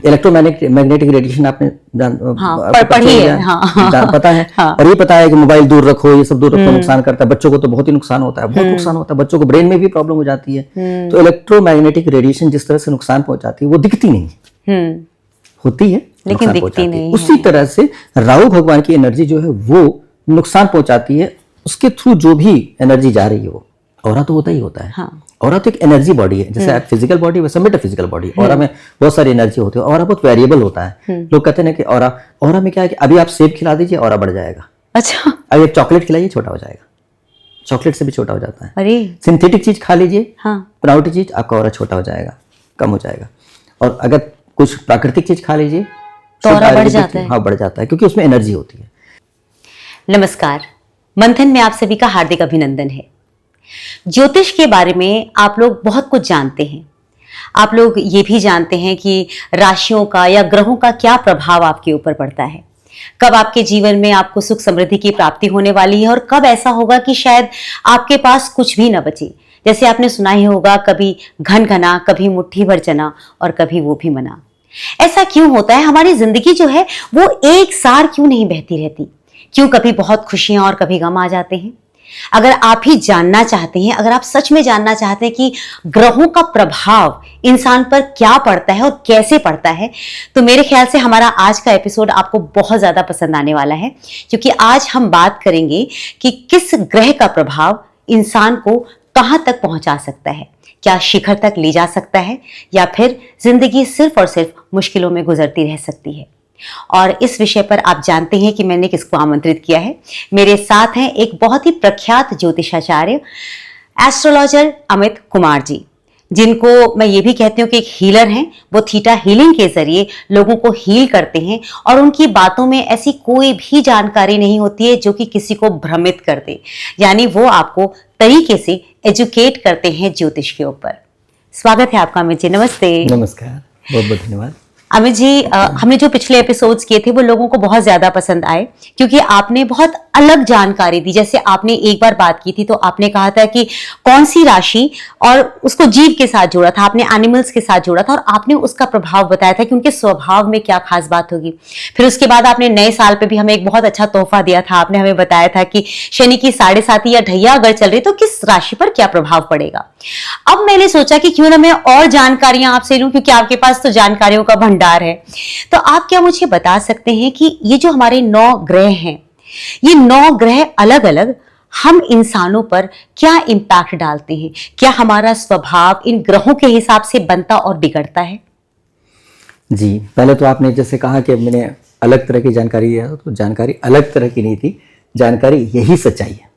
Electromagnetic radiation आपने पढ़ी है, पता है। और ये पता है कि मोबाइल दूर रखो, ये सब दूर रखो, नुकसान करता है। बच्चों को तो बहुत ही नुकसान होता है, बहुत नुकसान होता है, बच्चों को ब्रेन में भी प्रॉब्लम हो जाती है। तो इलेक्ट्रोमैग्नेटिक रेडिएशन जिस तरह से नुकसान पहुंचाती है वो दिखती नहीं है, होती है लेकिन दिखती नहीं। उसी तरह से राहु भगवान की एनर्जी जो है वो नुकसान पहुंचाती है। उसके थ्रू जो भी एनर्जी जा रही है वो ऑरा तो होता ही होता है। ऑरा तो एक एनर्जी बॉडी है, जैसे फिजिकल बॉडी वैसे मेटाफिजिकल बॉडी। ऑरा में बहुत सारी एनर्जी होती है। ऑरा बहुत वेरिएबल होता है। लोग कहते हैं कि ऑरा में क्या है कि अभी आप सेब खिला दीजिए ऑरा बढ़ जाएगा। अच्छा। अभी एक चॉकलेट खिलाइए छोटा हो जाएगा, चॉकलेट से भी छोटा हो जाता है। अरे सिंथेटिक चीज खा लीजिए, बनावटी चीज, आपका ऑरा छोटा हो जाएगा, कम हो जाएगा। और अगर कुछ प्राकृतिक चीज खा लीजिए तो ऑरा बढ़ जाता है। हाँ, बढ़ जाता है, क्योंकि उसमें एनर्जी होती है। नमस्कार, मंथन में आप सभी का हार्दिक अभिनंदन है। ज्योतिष के बारे में आप लोग बहुत कुछ जानते हैं। आप लोग ये भी जानते हैं कि राशियों का या ग्रहों का क्या प्रभाव आपके ऊपर पड़ता है, कब आपके जीवन में आपको सुख समृद्धि की प्राप्ति होने वाली है और कब ऐसा होगा कि शायद आपके पास कुछ भी न बचे। जैसे आपने सुना ही होगा, कभी घन घना, कभी मुट्ठी भर चना और कभी वो भी मना। ऐसा क्यों होता है? हमारी जिंदगी जो है वो एक सार क्यों नहीं बहती रहती? क्यों कभी बहुत खुशियां और कभी गम आ जाते हैं? अगर आप ही जानना चाहते हैं, अगर आप सच में जानना चाहते हैं कि ग्रहों का प्रभाव इंसान पर क्या पड़ता है और कैसे पड़ता है, तो मेरे ख्याल से हमारा आज का एपिसोड आपको बहुत ज्यादा पसंद आने वाला है। क्योंकि आज हम बात करेंगे कि किस ग्रह का प्रभाव इंसान को कहां तक पहुंचा सकता है, क्या शिखर तक ले जा सकता है या फिर जिंदगी सिर्फ और सिर्फ मुश्किलों में गुजरती रह सकती है। और इस विषय पर आप जानते हैं कि मैंने किसको आमंत्रित किया है। मेरे साथ हैं एक बहुत ही प्रख्यात ज्योतिषाचार्य, एस्ट्रोलॉजर अमित कुमार जी, जिनको मैं ये भी कहती हूँ कि एक हीलर हैं। वो थीटा हीलिंग के जरिए लोगों को हील करते हैं और उनकी बातों में ऐसी कोई भी जानकारी नहीं होती है जो कि किसी को भ्रमित कर दे। यानी वो आपको तरीके से एजुकेट करते हैं ज्योतिष के ऊपर। स्वागत है आपका अमित जी। नमस्ते। नमस्कार, बहुत बहुत धन्यवाद। अमित जी, हमने जो पिछले एपिसोड्स किए थे वो लोगों को बहुत ज्यादा पसंद आए, क्योंकि आपने बहुत अलग जानकारी दी। जैसे आपने एक बार बात की थी तो आपने कहा था कि कौन सी राशि, और उसको जीव के साथ जोड़ा था, आपने एनिमल्स के साथ जोड़ा था और आपने उसका प्रभाव बताया था कि उनके स्वभाव में क्या खास बात होगी। फिर उसके बाद आपने नए साल पे भी हमें एक बहुत अच्छा तोहफा दिया था। आपने हमें बताया था कि शनि की 7.5 या ढैया अगर चल रही तो किस राशि पर क्या प्रभाव पड़ेगा। अब मैंने सोचा कि क्यों ना मैं और जानकारियां आपसे लूं, क्योंकि आपके पास तो जानकारियों का भंडार है। तो आप क्या मुझे बता सकते हैं कि ये जो हमारे 9 ग्रह हैं, ये 9 ग्रह अलग अलग हम इंसानों पर क्या इम्पैक्ट डालते हैं? क्या हमारा स्वभाव इन ग्रहों के हिसाब से बनता और बिगड़ता है? जी, पहले तो आपने जैसे कहा कि मैंने अलग तरह की जानकारी दिया, तो जानकारी अलग तरह की नहीं थी, जानकारी यही सच्चाई है,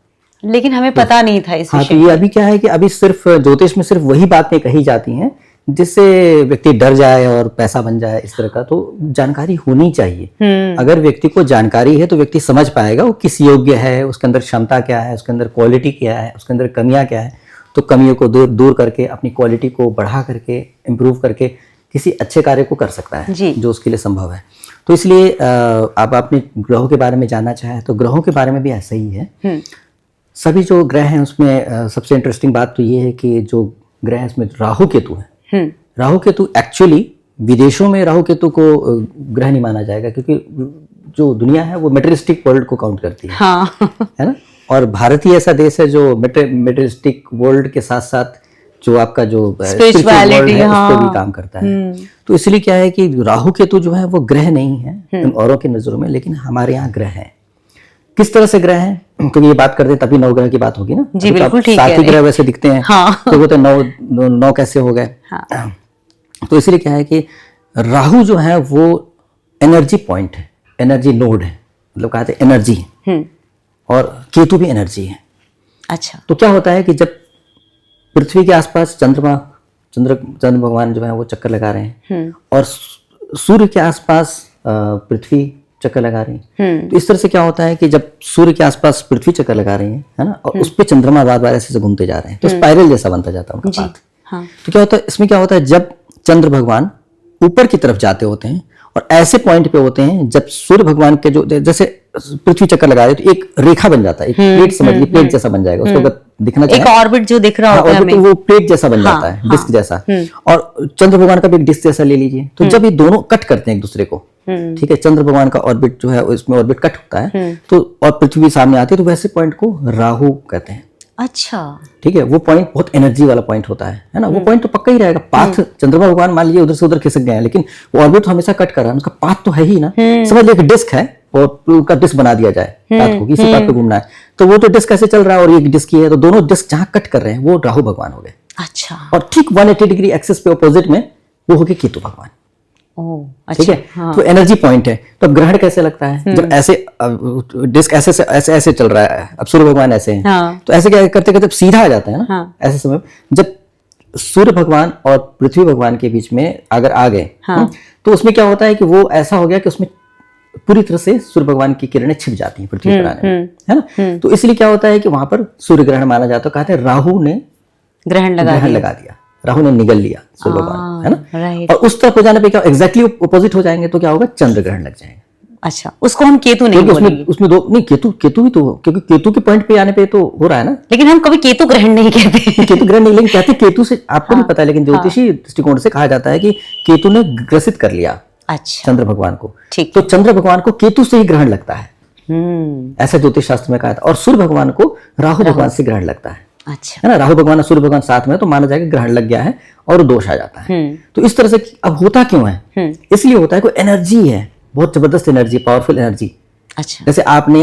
लेकिन हमें पता नहीं था इस विषय। तो ये अभी क्या है कि अभी सिर्फ ज्योतिष में सिर्फ वही बातें कही जाती हैं जिससे व्यक्ति डर जाए और पैसा बन जाए, इस तरह का तो जानकारी होनी चाहिए। अगर व्यक्ति को जानकारी है तो व्यक्ति समझ पाएगा वो किस योग्य है, उसके अंदर क्षमता क्या है, उसके अंदर क्वालिटी क्या है, उसके अंदर कमियां क्या है। तो कमियों को दूर करके अपनी क्वालिटी को बढ़ा करके इम्प्रूव करके किसी अच्छे कार्य को कर सकता है जो उसके लिए संभव है। तो इसलिए आप अपने ग्रहों के बारे में जानना चाहें तो ग्रहों के बारे में भी ऐसा ही है। सभी जो ग्रह हैं उसमें सबसे इंटरेस्टिंग बात तो ये है कि जो ग्रह है उसमें राहु केतु है। राहु केतु एक्चुअली विदेशों में राहु केतु को ग्रह नहीं माना जाएगा, क्योंकि जो दुनिया है वो मेटेरियलिस्टिक वर्ल्ड को काउंट करती है। है ना। और भारत ही ऐसा देश है जो मेटेरियलिस्टिक वर्ल्ड के साथ साथ जो आपका जो स्पिरिचुअलिटी है उस पर भी काम करता है। तो इसलिए क्या है कि राहु केतु जो है वो ग्रह नहीं है इन औरों की नजरों में, लेकिन हमारे यहाँ ग्रह है। किस तरह से ग्रह हैं, क्योंकि ये बात करते हैं तभी 9 ग्रह की बात होगी ना। जी बिल्कुल ठीक है। 7 ग्रह वैसे दिखते हैं। तो वो तो 9 कैसे हो गए। तो इसलिए क्या है कि राहु जो है वो एनर्जी पॉइंट है, एनर्जी नोड है, मतलब कहते हैं एनर्जी, और केतु भी एनर्जी है। अच्छा। तो क्या होता है कि जब पृथ्वी के आसपास चंद्र भगवान जो है वो चक्कर लगा रहे हैं और सूर्य के आसपास पृथ्वी चक्कर लगा रही है, तो इस तरह से क्या होता है कि जब सूर्य के आसपास पृथ्वी चक्कर लगा रही है ना, और उस पे चंद्रमा बार बार ऐसे घूमते जा रहे हैं, तो स्पाइरल जैसा बनता जाता है उनका पाथ। तो क्या होता है इसमें, क्या होता है जब चंद्र भगवान ऊपर की तरफ जाते होते हैं और ऐसे पॉइंट पे होते हैं जब सूर्य भगवान के जो जैसे पृथ्वी चक्कर लगा रहे तो एक रेखा बन जाता है, एक प्लेट समझिए, प्लेट जैसा बन जाएगा। उसको अगर दिखना एक ऑर्बिट जो दिख रहा होता है हमें, तो वो प्लेट जैसा बन जाता है, डिस्क जैसा। और चंद्र भगवान का भी एक डिस्क जैसा ले लीजिए। तो जब ये दोनों कट करते हैं एक दूसरे को, ठीक है, चंद्र भगवान का ऑर्बिट जो है उसमें ऑर्बिट कट होता है तो और पृथ्वी सामने आती है, तो वैसे पॉइंट को राहु कहते हैं। अच्छा, ठीक है, वो पॉइंट बहुत एनर्जी वाला पॉइंट होता है ना। वो पॉइंट तो पक्का ही रहेगा। पाथ चंद्रमा भगवान मान लीजिए उधर से उधर खिसक गए हैं, लेकिन वो ऑर्बिट तो हमेशा कट कर रहा है, उसका पाथ तो है ही ना। समझ लीजिए डिस्क है और उनका डिस्क बना दिया जाए पाथ को, किसी पाथ पे घूमना है तो वो तो डिस्क ऐसे चल रहा है और एक डिस्क ही है, तो दोनों डिस्क जहां कट कर रहे हैं वो राहु भगवान हो गए। अच्छा, और ठीक 180 डिग्री एक्सिस पे अपोजिट में वो हो गए केतु भगवान। ठीक है, तो एनर्जी पॉइंट है। तो अब ग्रहण कैसे लगता है, जब ऐसे डिस्क ऐसे ऐसे ऐसे चल रहा है, अब सूर्य भगवान ऐसे हैं, तो ऐसे क्या करते करते सीधा आ जाता है ना। ऐसे समय जब सूर्य भगवान और पृथ्वी भगवान के बीच में अगर आ गए तो उसमें क्या होता है कि वो ऐसा हो गया कि उसमें पूरी तरह से सूर्य भगवान की किरणें छिप जाती हैं पृथ्वी पर आने में, है ना। तो इसलिए क्या होता है कि वहां पर सूर्य ग्रहण माना जाता है। कहते हैं राहु ने ग्रहण लगा दिया, राहु ने निगल लिया सूर्य भगवान, है ना। राइट। और उस तरफ हो जाने पे क्या एग्जैक्टली अपोजिट हो जाएंगे तो क्या होगा, चंद्र ग्रहण लग जाएंगे। अच्छा, उसको हम केतु नहीं बोलेंगे। उसमें दो नहीं, केतु भी तो, क्योंकि केतु के पॉइंट पे आने पे तो हो रहा है ना। लेकिन हम कभी केतु ग्रहण नहीं कहते। केतु ग्रहण नहीं, लेकिन कहते केतु से आपको नहीं पता, लेकिन ज्योतिषी दृष्टिकोण से कहा जाता है कि केतु ने ग्रसित कर लिया चंद्र भगवान को। ठीक, तो चंद्र भगवान को केतु से ही ग्रहण लगता है, ऐसा ज्योतिष शास्त्र में कहा था। और सूर्य भगवान को राहु भगवान से ग्रहण लगता है। अच्छा, है ना, राहु भगवान और सूर्य भगवान साथ में तो माना जाएगा ग्रहण लग गया है और दोष आ जाता है। तो इस तरह से अब होता क्यों है, इसलिए होता है कोई एनर्जी है, बहुत जबरदस्त एनर्जी, पावरफुल एनर्जी। अच्छा, जैसे आपने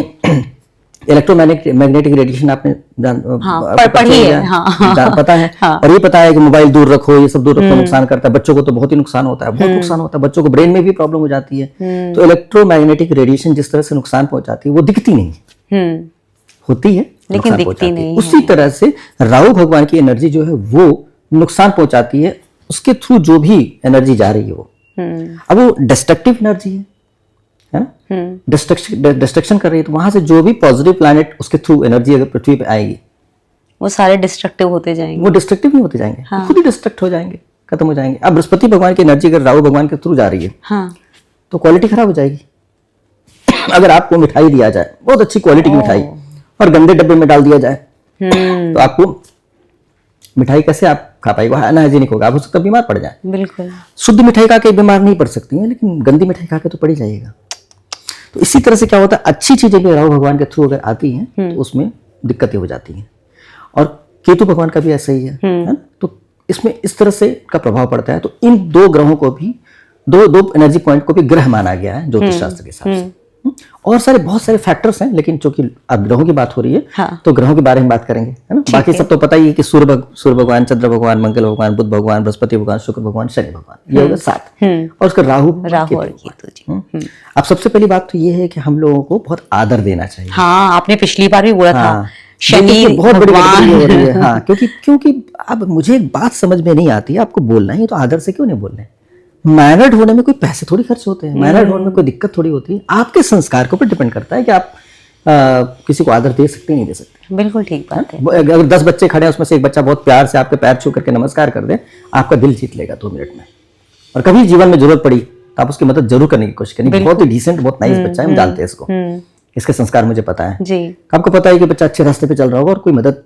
इलेक्ट्रोमैग्नेटिक रेडिएशन आपने पढ़ी है, पता है। और ये पता है कि मोबाइल दूर रखो, ये सब दूर रखो, नुकसान करता है। बच्चों को तो बहुत ही नुकसान होता है, बहुत नुकसान होता है, बच्चों को ब्रेन में भी प्रॉब्लम हो जाती है। तो इलेक्ट्रोमैग्नेटिक रेडिएशन जिस तरह से नुकसान पहुंचाती है वो दिखती नहीं, होती है लेकिन दिखती नहीं। उसी तरह से राहु भगवान की एनर्जी जो है वो नुकसान पहुंचाती है, उसके थ्रू जो भी एनर्जी जा रही है वो, अब वो डिस्ट्रक्टिव एनर्जी है ना, डिस्ट्रक्शन कर रही है। तो वहां से जो भी पॉजिटिव प्लैनेट उसके थ्रू एनर्जी अगर पृथ्वी पे आएगी वो सारे डिस्ट्रक्टिव होते जाएंगे, वो डिस्ट्रक्टिव नहीं होते जाएंगे, खुद ही डिस्ट्रक्ट हो जाएंगे, खत्म हो जाएंगे। अब बृहस्पति भगवान की एनर्जी अगर राहु भगवान के थ्रू जा रही है तो क्वालिटी खराब हो जाएगी। अगर आपको मिठाई दिया जाए, बहुत अच्छी क्वालिटी की मिठाई, और गंदे डब्बे में डाल दिया जाए तो आपको मिठाई कैसे आप खा पाएंगे, अनहाइजीनिक होगा, आप हो सकता है बीमार पड़ जाए। बिल्कुल, शुद्ध मिठाई खा के बीमार नहीं पड़ सकती है, लेकिन गंदी मिठाई खा के तो पड़ ही जाइएगा। तो इसी तरह से क्या होता है, अच्छी चीजें भी राहु भगवान के थ्रू अगर आती हैं तो उसमें दिक्कतें हो जाती हैं। और केतु भगवान का भी ऐसा ही है ना। तो इसमें इस तरह से का प्रभाव पड़ता है। तो इन दो ग्रहों को भी, दो एनर्जी पॉइंट को भी ग्रह माना गया है ज्योतिष शास्त्र के हिसाब से। और बहुत सारे फैक्टर्स हैं, लेकिन चूंकि अब ग्रहों की बात हो रही है तो ग्रहों के बारे में बात करेंगे, है ना। बाकी सब तो पता ही है कि सूर्य भगवान, चंद्र भगवान, मंगल भगवान, बुध भगवान, बृहस्पति भगवान, शुक्र भगवान, शनि भगवान, ये हो गए 7। और उसका राहु और केतु जी। अब सबसे पहली बात तो ये है कि हम लोगों को बहुत आदर देना चाहिए। हाँ, आपने पिछली बार भी बोला था शनि बहुत बड़ी हो रही है। हाँ, क्योंकि अब मुझे एक बात समझ में नहीं आती है, आपको बोलना ही तो आदर से क्यों नहीं बोल रहे। मैनर्ड होने में कोई पैसे थोड़ी खर्च होते हैं, मैनर्ड होने में कोई दिक्कत थोड़ी होती है। आपके संस्कार के ऊपर डिपेंड करता है कि आप किसी को आदर दे सकते हैं, नहीं दे सकते। बिल्कुल ठीक बात है। अगर 10 बच्चे खड़े हैं, उसमें से एक बच्चा बहुत प्यार से आपके पैर छू करके नमस्कार कर दे, आपका दिल जीत लेगा 2 मिनट में। और कभी जीवन में जरूरत पड़ी तो आप उसकी मदद जरूर करने की कोशिश करें। बहुत ही डिसेंट, बहुत नाइस बच्चा है, हम जानते हैं इसको, इसके संस्कार मुझे पता है जी। आपको पता है कि बच्चा अच्छे रास्ते पे चल रहा होगा और कोई मदद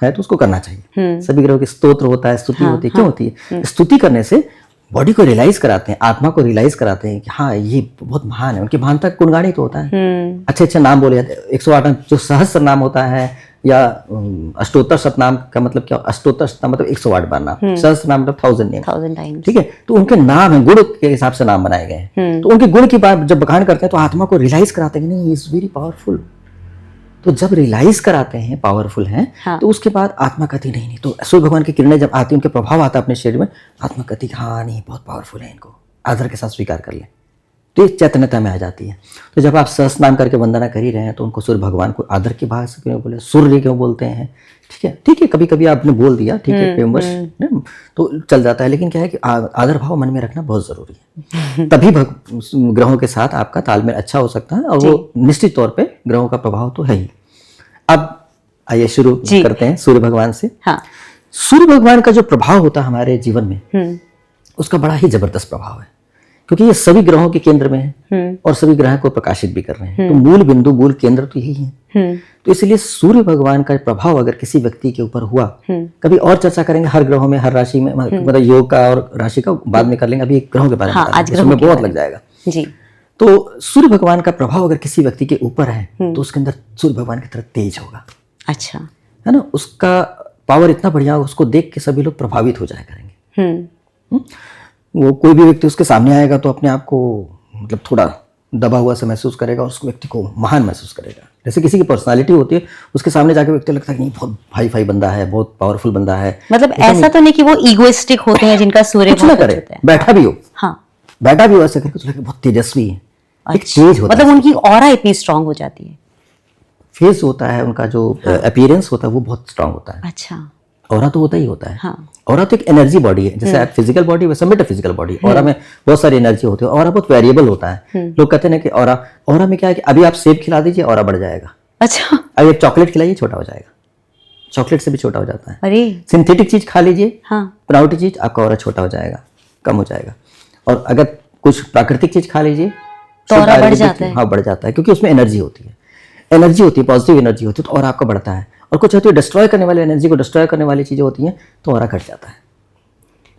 है तो उसको करना चाहिए। सभी ग्रहों की स्तोत्र होता है, स्तुति होती है। क्यों होती है? स्तुति करने से बॉडी को रियलाइज कराते हैं, आत्मा को रियलाइज कराते हैं कि हाँ ये बहुत महान है, उनकी महानता गुणगानित तो होता है। अच्छे नाम बोले जाते हैं। 108 जो सहस्त्र नाम होता है या अष्टोत्तर शतनाम का मतलब क्या, अष्टोत्तर शतनाम मतलब 108 बार नाम, सहस्त्र नाम मतलब 1000 नेम, ठीक है। तो उनके नाम है, गुण के हिसाब से नाम बनाए गए हैं। तो उनके गुण की बात जब बखान करते हैं तो आत्मा को रियलाइज कराते हैं कि नहीं, इज वेरी पावरफुल। तो जब रियलाइज कराते हैं पावरफुल हैं, तो उसके बाद आत्मा कहती नहीं। तो सूर्य भगवान की किरणें जब आती है, उनके प्रभाव आता है अपने शरीर में, आत्मा कहती हाँ नहीं बहुत पावरफुल है, इनको आदर के साथ स्वीकार कर ले, तो ये चैतन्यता में आ जाती है। तो जब आप सहस्त्र नाम करके वंदना कर ही रहे हैं तो उनको सूर्य भगवान को आदर की भाषा से क्यों बोले, सूर्य क्यों बोलते हैं, ठीक है, कभी कभी आपने बोल दिया, ठीक है, प्रेमवश तो चल जाता है। लेकिन क्या है कि आदर भाव मन में रखना बहुत जरूरी है, तभी ग्रहों के साथ आपका तालमेल अच्छा हो सकता है। और वो निश्चित तौर पे ग्रहों का प्रभाव तो है ही। अब आइए शुरू करते हैं सूर्य भगवान से। सूर्य भगवान का जो प्रभाव होता है हमारे जीवन में, उसका बड़ा ही जबरदस्त प्रभाव है। क्योंकि ये सभी ग्रहों के केंद्र में है और सभी ग्रह को प्रकाशित भी कर रहे हैं, तो मूल बिंदु, मूल केंद्र तो यही है। तो इसलिए सूर्य भगवान का प्रभाव अगर किसी व्यक्ति के ऊपर हुआ, कभी और चर्चा करेंगे हर ग्रहों में, हर राशि में, मतलब योग का और राशि का बाद में कर लेंगे, अभी ग्रहों के बारे में आज इसमें बहुत लग जाएगा जी। तो सूर्य भगवान का प्रभाव अगर किसी व्यक्ति के ऊपर है तो उसके अंदर सूर्य भगवान की तरह तेज होगा। अच्छा, है ना, उसका पावर इतना बढ़िया होगा, उसको देख के सभी लोग प्रभावित हो जाया करेंगे। वो कोई भी व्यक्ति उसके सामने आएगा तो अपने आप को मतलब थोड़ा दबा हुआ सा महसूस करेगा और उस व्यक्ति को महान महसूस करेगा। जैसे किसी की पर्सनालिटी होती है, उसके सामने जाके व्यक्ति लगता है कि नहीं बहुत हाई फाई बंदा है, बहुत पावरफुल बंदा है। मतलब ऐसा तो नहीं कि वो इगोइस्टिक होते हैं जिनका सूर्य कुछ ना करे, बैठा भी हो, हाँ, बैठा भी हो ऐसे करके तो लगे बहुत तेजस्वी है, एक तेज होता मतलब उनकी ऑरा इतनी स्ट्रांग हो जाती है। फेस होता है उनका, जो अपीयरेंस होता है वो बहुत स्ट्रांग होता है। अच्छा, ऑरा तो होता ही होता है। हाँ। ऑरा तो एक एनर्जी बॉडी है, जैसे फिजिकल बॉडी वैसे मेटाफिजिकल बॉडी। ऑरा में बहुत सारी एनर्जी होती है, ऑरा बहुत वेरिएबल होता है। लोग कहते हैं कि ऑरा में क्या है कि अभी आप सेब खिला दीजिए ऑरा बढ़ जाएगा। अच्छा, अभी आप चॉकलेट खिलाइए छोटा हो जाएगा, चॉकलेट से भी छोटा हो जाता है। अरे सिंथेटिक चीज खा लीजिए, हाँ, बनावटी चीज, आपका ऑरा छोटा हो जाएगा, कम हो जाएगा। और अगर कुछ प्राकृतिक चीज खा लीजिए तो ऑरा बढ़ जाता है। हाँ, बढ़ जाता है, क्योंकि उसमें एनर्जी होती है, एनर्जी होती है, पॉजिटिव एनर्जी होती है, तो ऑरा आपका बढ़ता है। और कुछ होती है डिस्ट्रॉय करने वाली, एनर्जी को डिस्ट्रॉय करने वाली चीजें होती हैं तो ऑरा घट जाता है।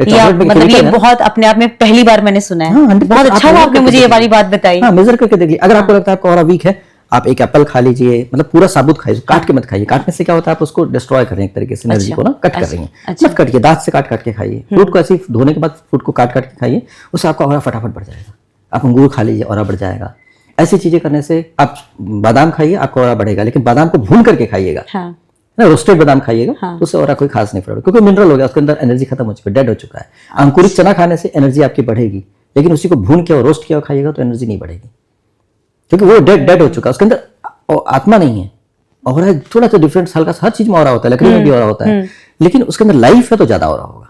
मतलब ये बहुत अपने आप में पहली बार मैंने सुना है। हाँ, बहुत अच्छा हुआ आपने मुझे ये वाली बात बताई। हाँ, मेजर करके देख लीजिए। अगर आपको लगता है आपका ऑरा वीक है, आप एक एप्पल खा लीजिए, मतलब पूरा साबुत खाइए, काट के मत खाइए। काटने से क्या होता है, आप उसको डिस्ट्रॉय कर रहे हैं एक तरीके से, एनर्जी को ना कट कर रही हैं। मत काटिए, दांत से काट के खाइए। फ्रूट को ऐसे धोने के बाद फ्रूट को काट के खाइए, उससे आपका ऑरा फटाफट बढ़ जाएगा। आप अंगूर खा लीजिए, ऑरा बढ़ जाएगा। ऐसी चीजें करने से, आप बादाम खाइए, आपका ऑरा बढ़ेगा, लेकिन बादाम को भून करके खाइएगा, रोस्टेड बादाम खाइएगा, तो उससे और कोई खास नहीं फर्क, क्योंकि मिनरल हो गया, उसके अंदर एनर्जी खत्म हो चुकी है, डेड हो चुका है। अंकुरित चना खाने से एनर्जी आपकी बढ़ेगी, लेकिन उसी को भून के और रोस्ट किया खाइएगा तो एनर्जी नहीं बढ़ेगी, क्योंकि वो डेड हो चुका है, उसके अंदर आत्मा नहीं है। और थोड़ा सा डिफरेंस, हल्का सा हर चीज में ऑरा होता है, लकड़ी में भी ऑरा होता है, लेकिन उसके अंदर लाइफ है तो ज्यादा ऑरा होगा।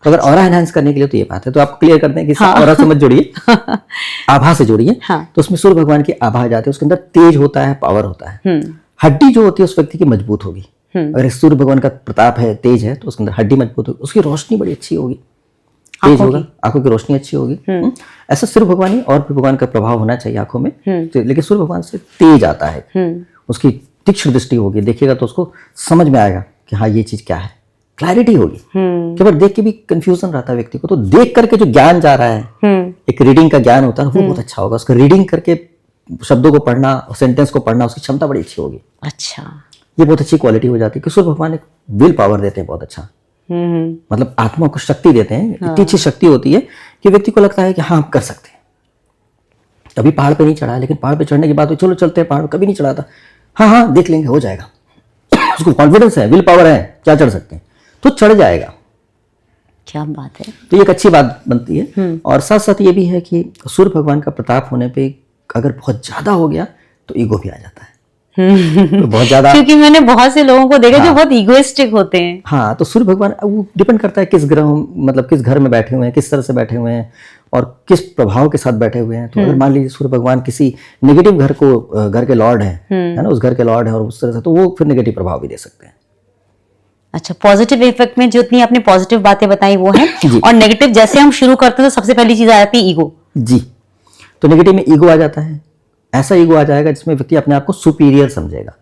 तो अगर ऑरा एनहांस करने के लिए तो ये बात है, तो आप क्लियर करते हैं कि ऑरा से मत जोड़िए, आभा से जोड़िए। तो उसमें सूर्य भगवान की आभा आ जाती है, उसके अंदर तेज होता है, पावर होता है। हड्डी जो होती है उस व्यक्ति की मजबूत होगी। अगर सूर्य भगवान का प्रताप है, तेज है, तो उसके अंदर हड्डी मजबूत होगी, उसकी रोशनी बड़ी अच्छी होगी, तेज होगा, आंखों की रोशनी अच्छी होगी। ऐसा सूर्य भगवान ही और भी भगवान का प्रभाव होना चाहिए आंखों में, लेकिन सूर्य भगवान से तेज आता है, उसकी तीक्ष्ण दृष्टि होगी, देखिएगा तो उसको समझ में आएगा कि हाँ ये चीज क्या है, क्लैरिटी होगी। केवल देख के भी कंफ्यूजन रहता है व्यक्ति को, तो देख करके जो ज्ञान जा रहा है, एक रीडिंग का ज्ञान होता है, वो बहुत अच्छा होगा। उसका रीडिंग करके शब्दों को पढ़ना, सेंटेंस को पढ़ना, उसकी क्षमता बड़ी अच्छी होगी। अच्छा, ये बहुत अच्छी क्वालिटी हो जाती है कि सूर्य भगवान एक विल पावर देते हैं, बहुत अच्छा, मतलब आत्मा को शक्ति देते हैं। इतनी अच्छी शक्ति होती है कि व्यक्ति को लगता है कि हाँ हम कर सकते हैं। अभी पहाड़ पे नहीं चढ़ा, लेकिन पहाड़ पे चढ़ने के बाद चलो चलते हैं, पहाड़ कभी नहीं चढ़ा था, हाँ देख लेंगे, हो जाएगा, उसको कॉन्फिडेंस है, विल पावर है, क्या चढ़ सकते हैं, तो चढ़ जाएगा। क्या बात है। तो ये एक अच्छी बात बनती है। और साथ साथ ये भी है कि सूर्य भगवान का प्रताप होने पे अगर बहुत ज्यादा हो गया तो ईगो भी आ जाता है। तो बहुत ज्यादा, क्योंकि मैंने बहुत से लोगों को देखा जो बहुत इगोइस्टिक होते हैं। हाँ, तो सूर्य भगवान, वो डिपेंड करता है किस ग्रह, मतलब किस घर में बैठे हुए हैं, किस तरह से बैठे हुए हैं और किस प्रभाव के साथ बैठे हुए हैं। तो अगर मान लीजिए सूर्य भगवान किसी नेगेटिव घर के लॉर्ड है ना, उस घर के लॉर्ड है, और उस तरह से, तो वो फिर नेगेटिव प्रभाव भी दे सकते हैं। अच्छा, पॉजिटिव इफेक्ट में जितनी आपने पॉजिटिव बातें बताई वो है, और नेगेटिव जैसे हम शुरू करते हैं तो सबसे पहली चीज आ जाती है ईगो। जी, तो नेगेटिव में ईगो आ जाता है। ऐसा ईगो आ जाएगा जिसमें व्यक्ति अपने आप को सुपीरियर समझेगा।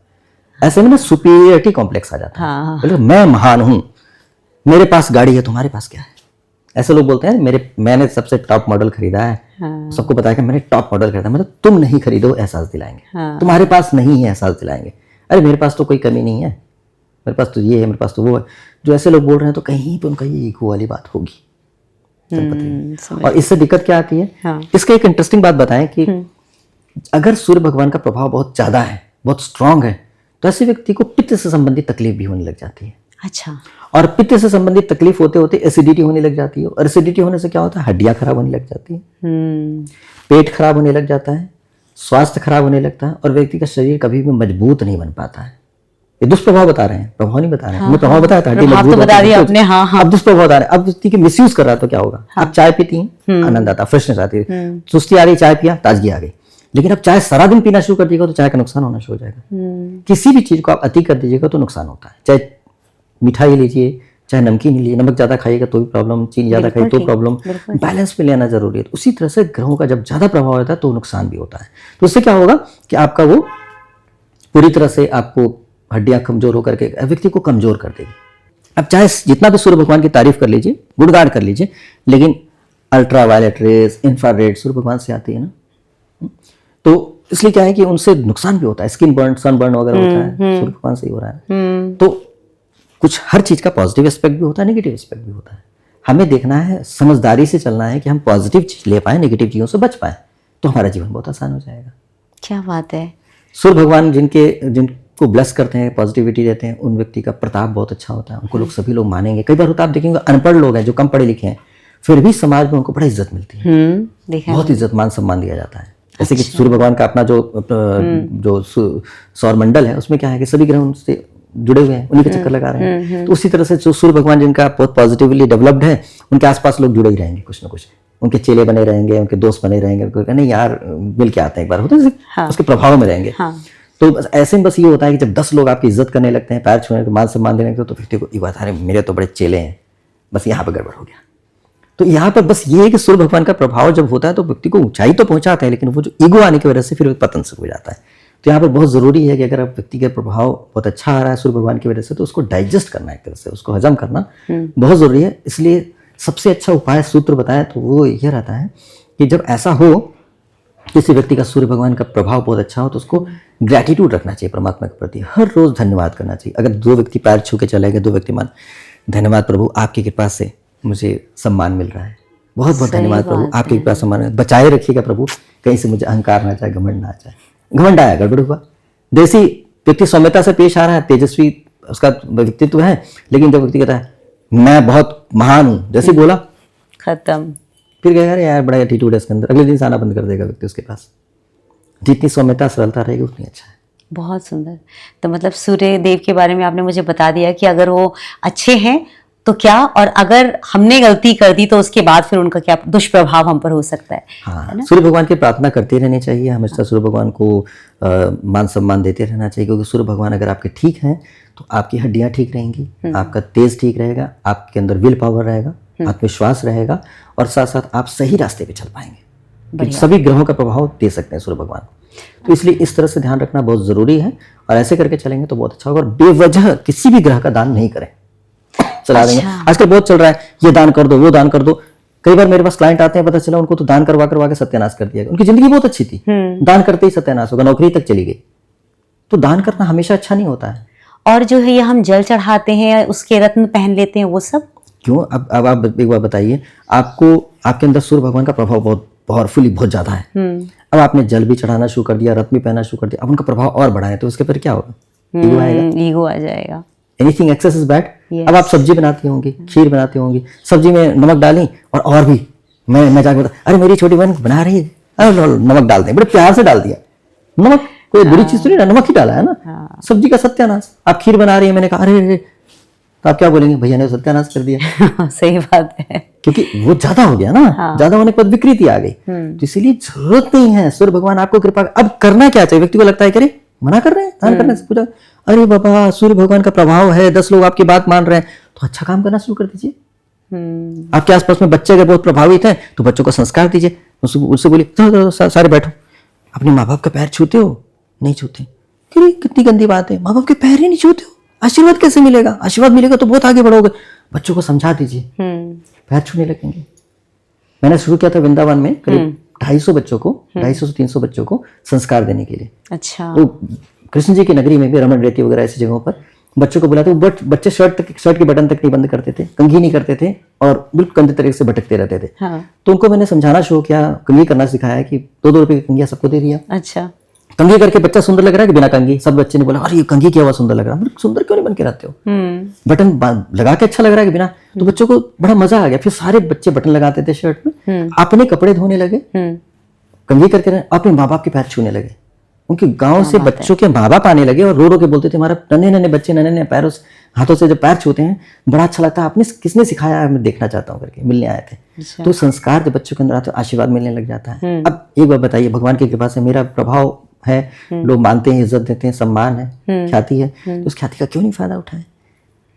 ऐसे में ना सुपीरियरिटी कॉम्प्लेक्स आ जाता है। मतलब मैं महान हूं, मेरे पास गाड़ी है, तुम्हारे पास क्या है। ऐसे लोग बोलते हैं मैंने सबसे टॉप मॉडल खरीदा है, सबको बताया कि मैंने टॉप मॉडल खरीदा, मतलब तुम नहीं खरीदो एहसास दिलाएंगे, तुम्हारे पास नहीं है एहसास दिलाएंगे, अरे मेरे पास तो कोई कमी नहीं है, मेरे पास तो ये है, मेरे पास तो वो है। जो ऐसे लोग बोल रहे हैं तो कहीं पे उनका ये ईगो वाली बात होगी। और इससे दिक्कत क्या आती है, इसका एक इंटरेस्टिंग बात बताएं कि अगर सूर्य भगवान का प्रभाव बहुत ज्यादा है, बहुत स्ट्रांग है, तो ऐसे व्यक्ति को पित्त से संबंधित तकलीफ भी होने लग जाती है। अच्छा, और पित्त से संबंधित तकलीफ होते होते एसिडिटी होने लग जाती है, और एसिडिटी होने से क्या होता है, हड्डियां खराब होने लग जाती है, पेट खराब होने लग जाता है, स्वास्थ्य खराब होने लगता है, और व्यक्ति का शरीर कभी भी मजबूत नहीं बन पाता है। ये दुष्प्रभाव बता रहे हैं, प्रभाव नहीं बता रहे हैं। हमने प्रभाव बताया था, हड्डी मजबूत होती है। अब दुष्प्रभाव बता रहे हैं। अब व्यक्ति के मिसयूज कर रहा है तो क्या होगा, आप चाय पीती हैं, आनंद आता, फ्रेशनेस आती है, सुस्ती आ रही, चाय पिया, ताजगी आ गई। लेकिन अब चाय सारा दिन पीना शुरू कर दीजिएगा तो चाय का नुकसान होना शुरू हो जाएगा। किसी भी चीज को आप अति कर दीजिएगा तो नुकसान होता है। चाहे मिठाई लीजिए, चाहे नमकीन ही लीजिए, नमक ज़्यादा खाइएगा तो भी प्रॉब्लम, चीनी ज़्यादा खाइए तो प्रॉब्लम, बैलेंस में लेना जरूरी है। तो उसी तरह से ग्रहों का जब ज़्यादा प्रभाव होता है तो नुकसान भी होता है। तो उससे क्या होगा कि आपका वो पूरी तरह से आपको हड्डियां कमजोर होकर के व्यक्ति को कमजोर कर देगी। अब चाहे जितना भी सूर्य भगवान की तारीफ कर लीजिए, गुणगान कर लीजिए, लेकिन अल्ट्रा वायलेट रेज, इंफ्रारेड सूर्य भगवान से आती है ना, तो इसलिए क्या है कि उनसे नुकसान भी होता है, स्किन बर्न, सन बर्न वगैरह होता है, सूर्य भगवान से ही हो रहा है। तो कुछ हर चीज का पॉजिटिव एस्पेक्ट भी होता है, नेगेटिव एस्पेक्ट भी होता है। हमें देखना है, समझदारी से चलना है कि हम पॉजिटिव चीज ले पाए, नेगेटिव चीजों से बच पाए, तो हमारा जीवन बहुत आसान हो जाएगा। क्या बात है। सूर्य भगवान जिनको ब्लेस करते हैं, पॉजिटिविटी देते हैं, उन व्यक्ति का प्रताप बहुत अच्छा होता है, उनको लोग सभी लोग मानेंगे। कई बार होता है, आप देखेंगे अनपढ़ लोग हैं जो कम पढ़े लिखे हैं, फिर भी समाज में उनको बड़ा इज्जत मिलती है, बहुत इज्जत मान सम्मान दिया जाता है। जैसे कि सूर्य भगवान का अपना जो सौर मंडल है, उसमें क्या है कि सभी ग्रह उनसे जुड़े हुए हैं, उन्हीं के चक्कर लगा रहे हैं। तो उसी तरह से जो सूर्य भगवान जिनका बहुत पॉजिटिवली डेवलप्ड है, उनके आसपास लोग जुड़े ही रहेंगे, कुछ ना कुछ उनके चेले बने रहेंगे, उनके दोस्त बने रहेंगे, उनको नहीं यार मिल के आते हैं एक बार, होता है हाँ। उसके प्रभाव में रहेंगे। हाँ। तो ऐसे में बस ये होता है कि जब 10 लोग आपकी इज्जत करने लगते हैं, पैर छूने मान सम्मान देने लगते हैं, तो व्यक्ति को ये बात, अरे मेरे तो बड़े चेले हैं, बस यहाँ पर गड़बड़ हो गया। तो यहाँ पर बस ये है कि सूर्य भगवान का प्रभाव जब होता है तो व्यक्ति को ऊंचाई तो पहुंचाता है, लेकिन वो जो ईगो आने की वजह से फिर पतन शुरू हो जाता है। तो यहाँ पर बहुत जरूरी है कि अगर आप व्यक्ति का प्रभाव बहुत अच्छा आ रहा है सूर्य भगवान की वजह से, तो उसको डाइजेस्ट करना, एक तरह से उसको हजम करना बहुत जरूरी है। इसलिए सबसे अच्छा उपाय सूत्र बताया तो वो ये रहता है कि जब ऐसा हो, किसी व्यक्ति का सूर्य भगवान का प्रभाव बहुत अच्छा हो, तो उसको ग्रैटिट्यूड रखना चाहिए परमात्मा के प्रति, हर रोज धन्यवाद करना चाहिए। अगर 2 व्यक्ति पैर छू के चले गए, 2 व्यक्ति मान, धन्यवाद प्रभु आपकी कृपा से मुझे सम्मान मिल रहा है, बहुत बहुत धन्यवाद प्रभु आपकी कृपा सम्मान, बचाए रखिएगा प्रभु, कहीं से मुझे अहंकार ना जाए, घमंड ना जाए। घमंड आया गड़बड़ हुआ। देसी व्यक्ति सौम्यता से पेश आ रहा है, तेजस्वी उसका व्यक्तित्व है, लेकिन जब व्यक्ति कहता है मैं बहुत महान हूं, जैसे बोला खत्म, फिर कहेगा अरे यार बड़ा एटीट्यूड है इसके अंदर, अगले दिन से आना बंद कर देगा व्यक्ति उसके पास। जितनी सौम्यता सरलता रहेगी उतनी अच्छा है। बहुत सुंदर। तो मतलब सूर्य देव के बारे में आपने मुझे बता दिया कि अगर वो अच्छे हैं तो क्या, और अगर हमने गलती कर दी तो उसके बाद फिर उनका क्या दुष्प्रभाव हम पर हो सकता है। हाँ, सूर्य भगवान की प्रार्थना करते रहनी चाहिए, हमेशा सूर्य भगवान को मान सम्मान देते रहना चाहिए, क्योंकि सूर्य भगवान अगर आपके ठीक हैं तो आपकी हड्डियां ठीक रहेंगी, आपका तेज ठीक रहेगा, आपके अंदर विल पावर रहेगा, आत्मविश्वास रहेगा, और साथ साथ आप सही रास्ते पे चल पाएंगे। सभी ग्रहों का प्रभाव दे सकते हैं सूर्य भगवान, तो इसलिए इस तरह से ध्यान रखना बहुत जरूरी है, और ऐसे करके चलेंगे तो बहुत अच्छा होगा। और बेवजह किसी भी ग्रह का दान नहीं करें, चला देंगे। आजकल बहुत चल रहा है, ये दान कर दो, वो दान कर दो। कई बार मेरे पास क्लाइंट आते हैं, पता चला उनको तो दान करवा के सत्यानाश कर दिया, उनकी जिंदगी बहुत अच्छी थी, दान करते ही सत्यानाश होगा, नौकरी तक चली गई। तो दान करना हमेशा अच्छा नहीं होता है। और जो है ये हम जल चढ़ाते हैं, उसके रत्न पहन लेते हैं, वो सब क्यों? अब आप एक बार बताइए, आपको आपके अंदर सूर्य भगवान का प्रभाव बहुत पावरफुली बहुत ज्यादा है, अब आपने जल भी चढ़ाना शुरू कर दिया, रत्न भी पहनना शुरू कर दिया, अब उनका प्रभाव और बढ़ा है, तो उसके पर क्या होगा? ईगो आएगा, ईगो आ जाएगा। Anything excess is bad. अब आप सब्जी बनाती होंगी, खीर बनाती होंगी, सब्जी में नमक डाली, और भी मैं जाकर बता, अरे मेरी छोटी बहन बना रही है, अरे नमक डाल दें, बड़े प्यार से डाल दिया नमक, कोई बुरी चीज तो नहीं ना, नमक ही डाला है ना, सब्जी का सत्यानाश। आप खीर बना रही है, मैंने कहा अरे, तो आप क्या बोलेंगे? भैया ने सत्यानाश कर दिया। सही बात है, क्योंकि वो ज्यादा हो गया ना, ज्यादा होने के बाद विकृति आ गई, तो इसीलिए जरूरत नहीं है। सूर्य भगवान आपको कृपा, अब करना क्या चाहिए? व्यक्ति को लगता है कि मना कर रहे हैं दान करने से, पूछा अरे बाबा सूर्य भगवान का प्रभाव है, 10 लोग आपकी बात मान रहे हैं, तो अच्छा काम करना शुरू कर दीजिए। आपके आसपास में बच्चे अगर बहुत प्रभावित हैं तो बच्चों को संस्कार दीजिए, उससे बोलिए सारे बैठो, अपने माँ बाप का पैर छूते हो? नहीं छूते। कितनी गंदी बात है, माँ बाप के पैर ही नहीं छूते हो, आशीर्वाद कैसे मिलेगा? आशीर्वाद मिलेगा तो बहुत आगे बढ़ोगे। बच्चों को समझा दीजिए, पैर छूने लगेंगे। मैंने शुरू किया था वृंदावन में, करीब 250 बच्चों को, 250 से 300 बच्चों को संस्कार देने के लिए। अच्छा। तो कृष्ण जी की नगरी में भी, रमन रेती वगैरह ऐसी जगहों पर बच्चों को बुलाते, बच्चे शर्ट के बटन तक नहीं बंद करते थे, कंघी नहीं करते थे, और बिल्कुल गंदे तरीके से भटकते रहते थे। हाँ। तो उनको मैंने समझाना शुरू किया, कंघी करना सिखाया, कि 2-2 रुपए की कंघियां सबको दे दिया। अच्छा। कंघी करके बच्चा सुंदर लग रहा है कि बिना कंघी? सब बच्चे ने बोला अरे ये कंघी किया हुआ सुंदर लग रहा है। सुंदर क्यों नहीं बन के रहते हो? बटन लगा के अच्छा लग रहा है कि बिना? तो बच्चों को बड़ा मजा आ गया। फिर सारे बच्चे बटन लगाते थे शर्ट में, अपने कपड़े धोने लगे, कंघी करके अपने माँ बाप के पैर छूने लगे। उनके गांव से बच्चों के माँ बाप आने लगे और रो रो के बोलते थे हमारा नन्हे बच्चे नन्हे पैरों से, हाथों से जब पैर छूते हैं बड़ा अच्छा लगता है, आपने किसने सिखाया है, मैं देखना चाहता हूँ करके मिलने आए थे। अच्छा। तो संस्कार जब बच्चों के अंदर आते आशीर्वाद मिलने लग जाता है। अब एक बार बताइए, भगवान की कृपा से मेरा प्रभाव है, लोग मानते हैं, इज्जत देते हैं, सम्मान है, ख्याति है, तो उस ख्याति का क्यों नहीं फायदा उठाएं?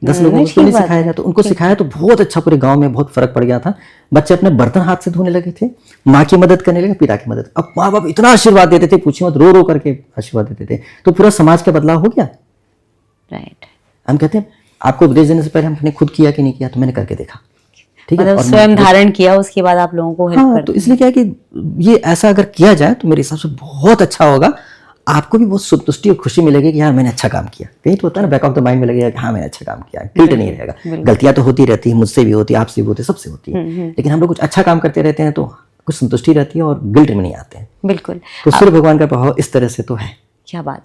10 लोगों को क्यों नहीं सिखाया जाए? तो उनको सिखाया तो बहुत अच्छा, पूरे गांव में बहुत फर्क पड़ गया था। बच्चे अपने बर्तन हाथ से धोने लगे थे, माँ की मदद करने लगे, पिता की मदद। अब माँ बाप इतना आशीर्वाद देते थे, पूछिए मत, रो रो करके आशीर्वाद देते थे। तो पूरा समाज का बदलाव हो गया। राइट। हम कहते हैं आपको उपदेश देने से पहले हमने खुद किया कि नहीं किया, तो मैंने करके देखा, ठीक है, मतलब और स्वयं धारण किया, उसके बाद आप लोगों को हेल्प हाँ, करते तो इसलिए क्या है कि ये ऐसा अगर किया जाए तो मेरे हिसाब से बहुत अच्छा होगा। आपको भी बहुत संतुष्टि और खुशी मिलेगी कि यार मैंने अच्छा काम किया। कहीं तो होता है ना, बैक ऑफ द माइंड में लगेगा कि हाँ मैंने अच्छा काम किया, गिल्ट नहीं रहेगा। गलतियां तो होती रहती है, मुझसे भी होती है, आपसे भी होती है, सबसे होती है, लेकिन हम लोग कुछ अच्छा काम करते रहते हैं तो कुछ संतुष्टि रहती है और गिल्ट में नहीं आते हैं। बिल्कुल। तो सूर्य भगवान का प्रभाव इस तरह से तो है। क्या बात है।